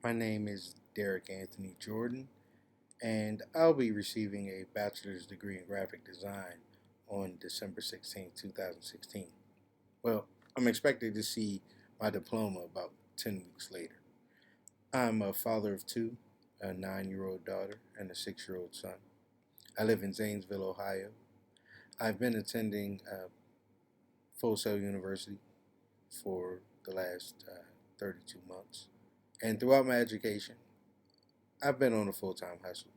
My name is Derrick Anthony Jordan, and I'll be receiving a bachelor's degree in graphic design on December 16, 2016. Well, I'm expected to see my diploma about 10 weeks later. I'm a father of two, a 9-year-old daughter and a 6-year-old son. I live in Zanesville, Ohio. I've been attending Full Sail University for the last 32 months. And throughout my education, I've been on a full time hustle.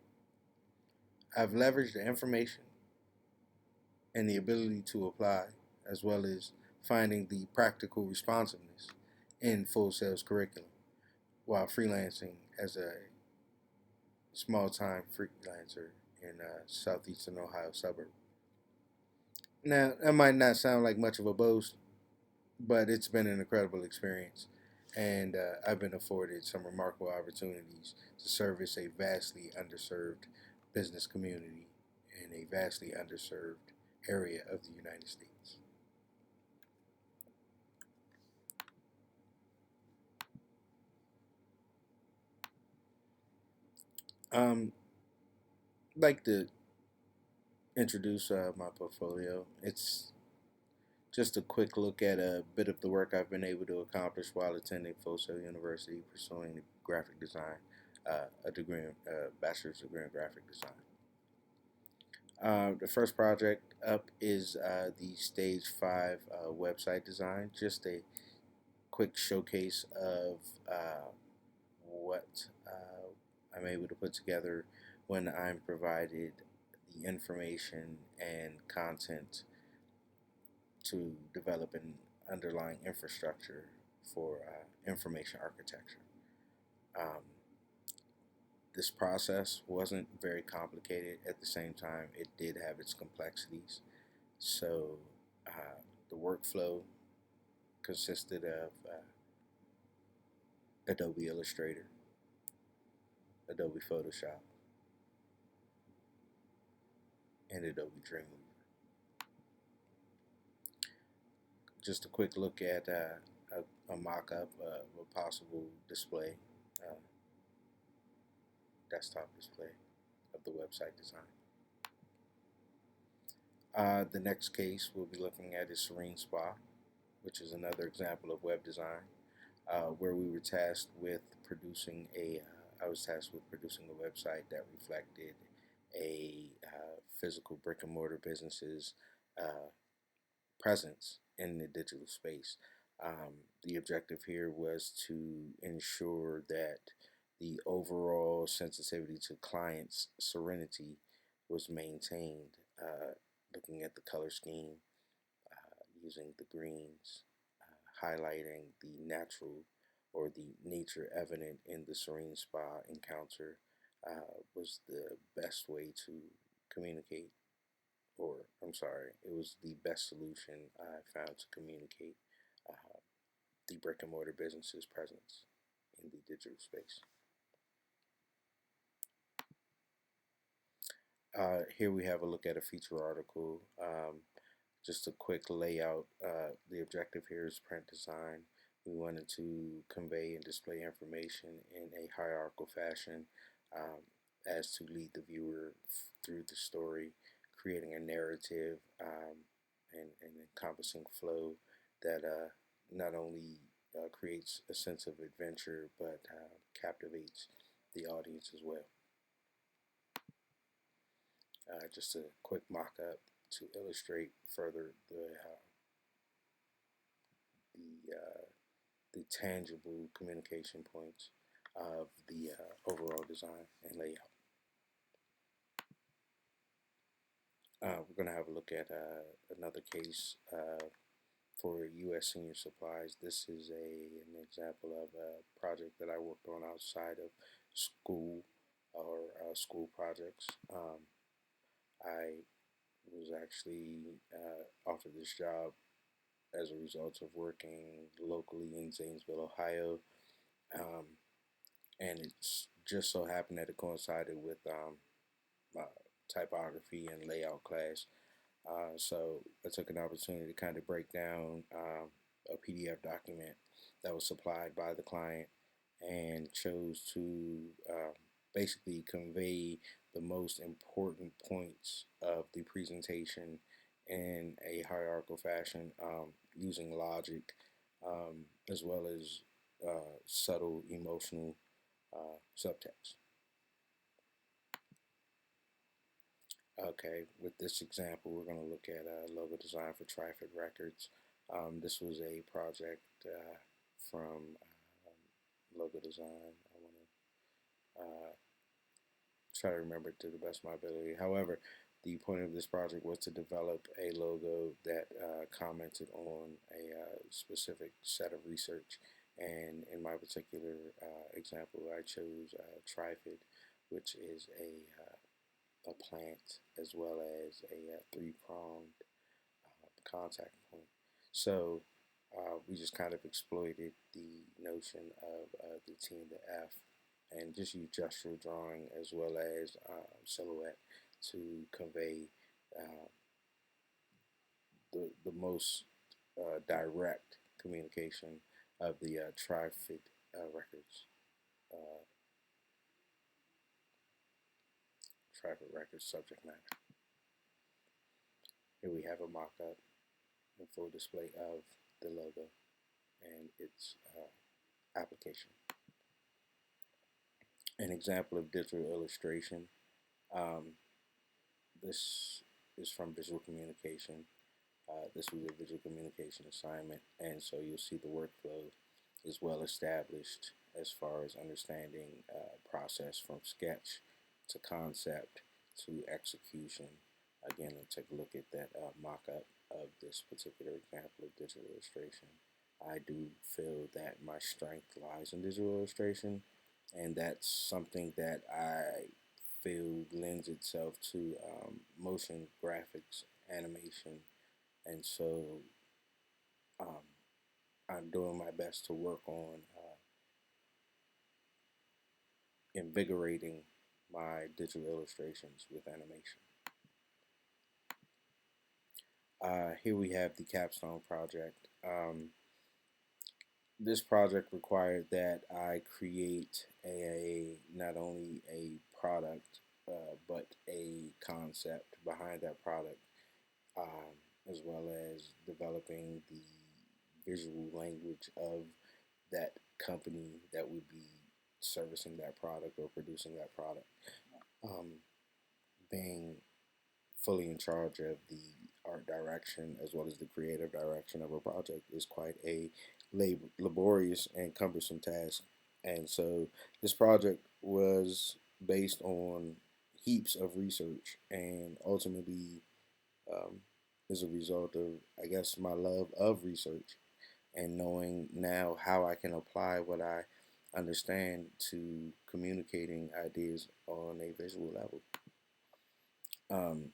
I've leveraged the information and the ability to apply, as well as finding the practical responsiveness in Full Sail's curriculum while freelancing as a small time freelancer in a southeastern Ohio suburb. Now, that might not sound like much of a boast, but it's been an incredible experience. And I've been afforded some remarkable opportunities to service a vastly underserved business community in a vastly underserved area of the United States. I'd like to introduce my portfolio. It's just a quick look at a bit of the work I've been able to accomplish while attending Full Sail University, pursuing graphic design, bachelor's degree in graphic design. The first project up is the Stage 5 website design, just a quick showcase of what I'm able to put together when I'm provided the information and content to develop an underlying infrastructure for information architecture. Um, this process wasn't very complicated. At the same time, it did have its complexities. So the workflow consisted of Adobe Illustrator, Adobe Photoshop, and Adobe Dreamweaver. Just a quick look at a mock-up of a possible display, uh, desktop display of the website design. The next case we'll be looking at is Serene Spa, which is another example of web design, where we were tasked with producing I was tasked with producing a website that reflected a physical brick and mortar business's uh, presence in the digital space. The objective here was to ensure that the overall sensitivity to clients' serenity was maintained, looking at the color scheme, using the greens, highlighting the natural or the nature evident in the Serene Spa encounter was the best way to communicate, or I'm sorry, it was the best solution I found to communicate uh, the brick and mortar business's presence in the digital space. Here we have a look at a feature article. Just a quick layout. The objective here is print design. We wanted to convey and display information in a hierarchical fashion as to lead the viewer through the story, creating a narrative and encompassing flow that not only creates a sense of adventure but captivates the audience as well. Just a quick mock-up to illustrate further the the tangible communication points of the overall design and layout. We're going to have a look at another case for U.S. Senior Supplies. This is an example of a project that I worked on outside of school or school projects. I was actually offered this job as a result of working locally in Zanesville, Ohio. Um, and it's just so happened that it coincided with my typography and layout class. So I took an opportunity to kind of break down a PDF document that was supplied by the client and chose to basically convey the most important points of the presentation in a hierarchical fashion, using logic, as well as subtle emotional subtext. Okay, with this example, we're going to look at logo design for Trifid Records. This was a project from logo design. I want to try to remember it to the best of my ability. However, the point of this project was to develop a logo that commented on a specific set of research. And in my particular example, I chose Trifid, which is a plant as well as a three-pronged contact point. So we just kind of exploited the notion of the T and the F and just use gestural drawing as well as silhouette to convey uh, the most direct communication of the Tri-Fit Records, uh, Tri-Fit Records subject matter. Here we have a mock-up and full display of the logo and its application. An example of digital illustration. Um, this is from visual communication. This was a visual communication assignment, and so you'll see the workflow is well established as far as understanding process from sketch to concept to execution. Again, let's take a look at that mock-up of this particular example of digital illustration. I do feel that my strength lies in digital illustration, and that's something that I feel lends itself to motion graphics, animation, and so um, I'm doing my best to work on invigorating my digital illustrations with animation. Here we have the capstone project. This project required that I create not only a product but a concept behind that product, um, as well as developing the visual language of that company that would be servicing that product or producing that product. Um, Being fully in charge of the art direction as well as the creative direction of a project is quite a laborious and cumbersome task. And so this project was based on heaps of research and ultimately um, is a result of, I guess, my love of research and knowing now how I can apply what I understand to communicating ideas on a visual level.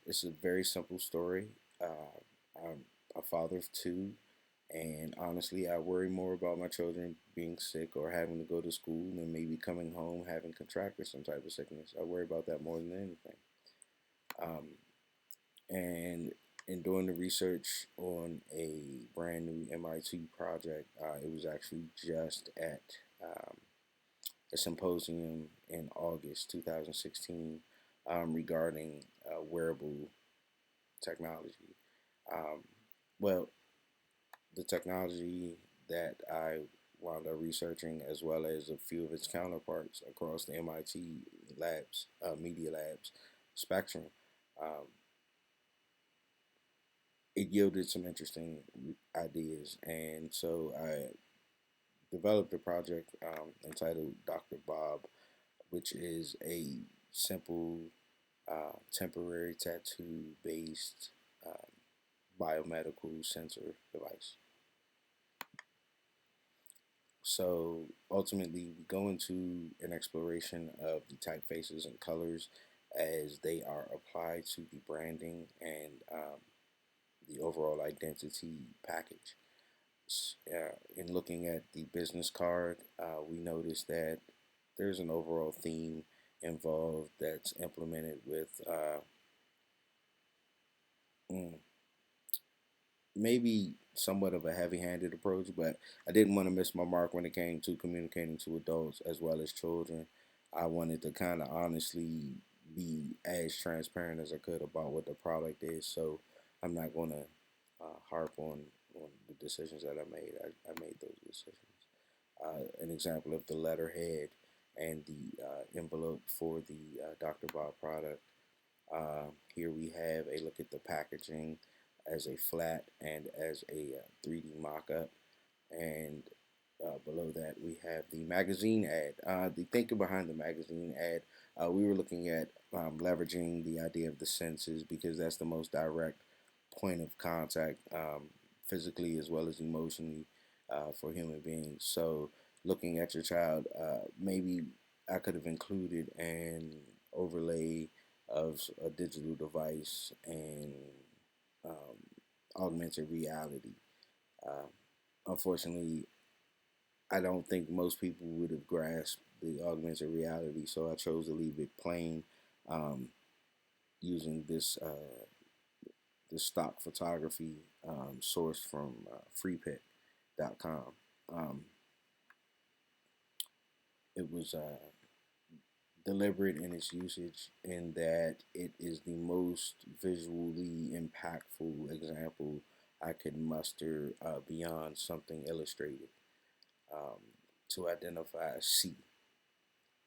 It's a very simple story. I'm a father of two, and honestly, I worry more about my children being sick or having to go to school than maybe coming home having contracted some type of sickness. I worry about that more than anything. Um, and in doing the research on a brand new MIT project, it was actually just at um, a symposium in August 2016 regarding wearable technology. Um, well, the technology that I wound up researching, as well as a few of its counterparts across the MIT labs, media labs spectrum, um, it yielded some interesting ideas. And so I developed a project entitled Dr. Bob, which is a simple temporary tattoo based biomedical sensor device. So ultimately, we go into an exploration of the typefaces and colors as they are applied to the branding and the overall identity package. In looking at the business card, we notice that there's an overall theme involved that's implemented with mm, maybe somewhat of a heavy-handed approach, but I didn't want to miss my mark when it came to communicating to adults as well as children. I wanted to kind of honestly be as transparent as I could about what the product is. So I'm not going to harp on the decisions that I made. I made those decisions. An example of the letterhead and the envelope for the Dr. Bob product. Here we have a look at the packaging as a flat and as a 3D mock-up. And below that, we have the magazine ad. The thinking behind the magazine ad, we were looking at leveraging the idea of the senses because that's the most direct point of contact, physically as well as emotionally, for human beings. So, looking at your child, maybe I could have included an overlay of a digital device and um, augmented reality. Uh, Unfortunately, I don't think most people would have grasped the augmented reality, so I chose to leave it plain, um, using this stock photography sourced from freepik.com. Um, it was deliberate in its usage in that it is the most visually impactful example I could muster beyond something illustrated um, to identify a C.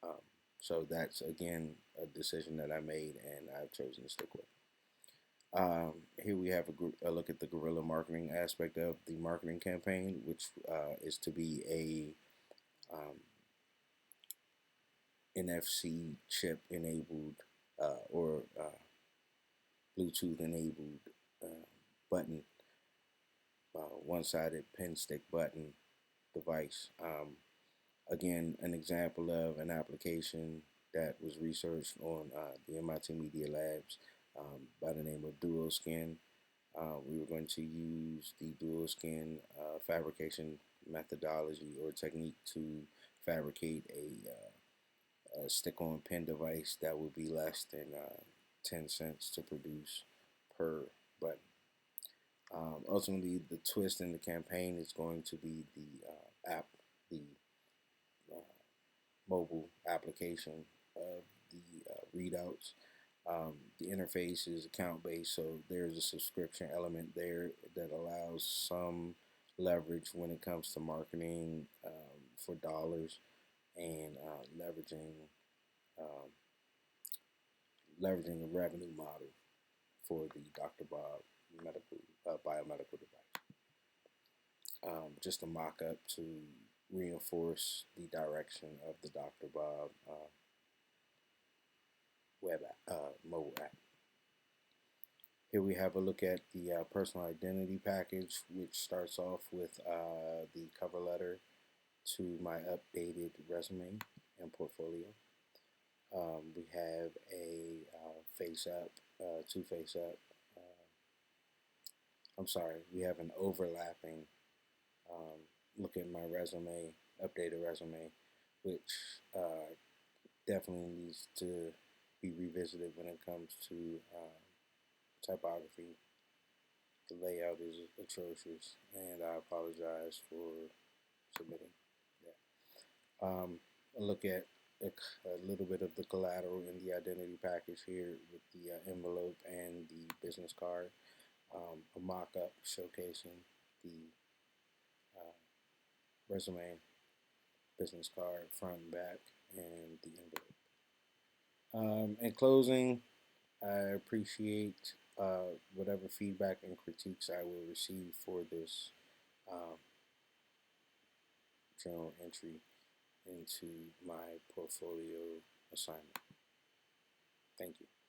Um, so that's again a decision that I made, and I've chosen to stick with. Here we have a look at the guerrilla marketing aspect of the marketing campaign, which is to be a NFC chip enabled or Bluetooth enabled uh, button, one-sided pen stick button device. Again, an example of an application that was researched on the MIT Media Labs by the name of DuoSkin. We were going to use the DuoSkin fabrication methodology or technique to fabricate a stick-on pen device that would be less than 10 cents to produce per button. Ultimately, the twist in the campaign is going to be the uh, mobile application of the readouts. The interface is account based, so there's a subscription element there that allows some leverage when it comes to marketing for dollars and um, leveraging a revenue model for the Dr. Bob medical biomedical device. Just a mock up to reinforce the direction of the Dr. Bob mobile app. Here we have a look at the personal identity package, which starts off with the cover letter to my updated resume and portfolio. We have a face up, two face up. Uh, I'm sorry, we have an overlapping look at my resume, updated resume, which definitely needs to be revisited when it comes to typography. The layout is atrocious, and I apologize for submitting that. A look at a little bit of the collateral in the identity package here with the envelope and the business card. A mock-up showcasing the uh, resume, business card, front and back, and the envelope. In closing, I appreciate whatever feedback and critiques I will receive for this um, journal entry into my portfolio assignment. Thank you.